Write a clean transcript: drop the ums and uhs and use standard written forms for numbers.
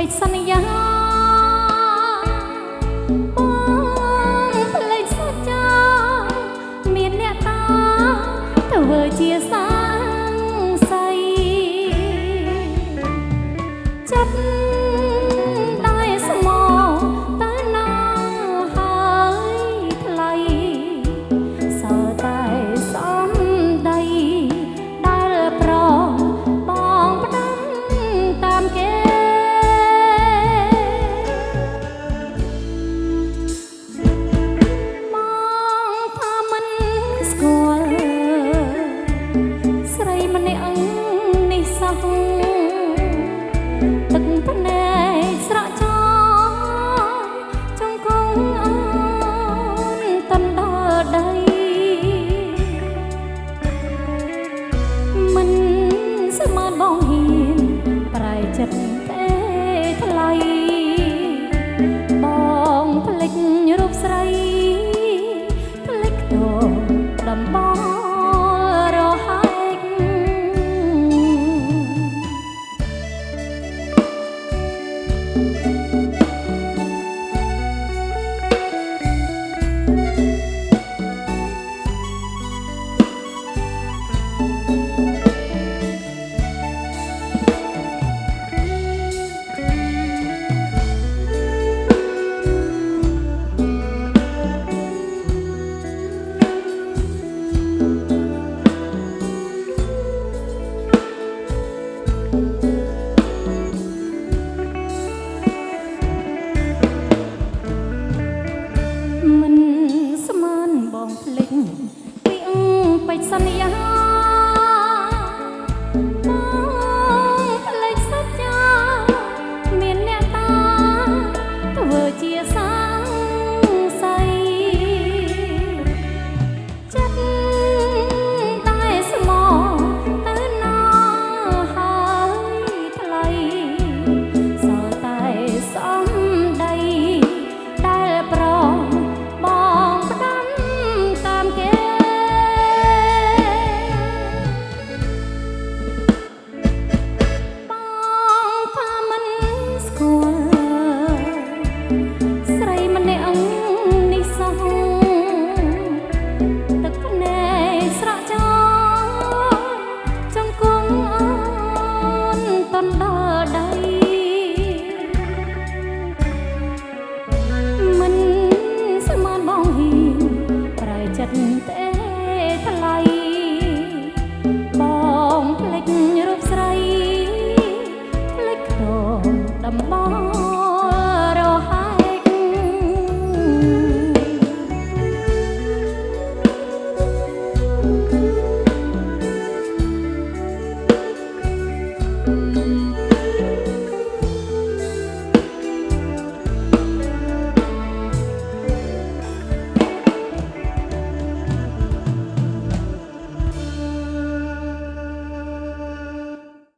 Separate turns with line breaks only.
ចសន្យាបងភ្លេចសច្ចាមានអ្នកតាធ្វើជាសាងសីចិត្តได้ស្មោតែណាហើយថ្លៃសើតែសំដីដែលប្របងផ្ដាំតាមគេទឹកភ្នែកស្រក់ចោចង្គង់អូនតណ្ដើដីមិនស្មានបងហ៊ានប្រែចិត្តទេថ្លៃបងភ្លេចរូបស្រីភ្លេចដងដំបងរហែកសន្យាបងភ្លេចសច្ចាមានអ្នកតាធ្វើជាសាងសីចិត្តតែស្មោតែណាហើយថ្លៃសើតែសំដីដែលប្របងផ្ដាំតាមគេចិត្តទេ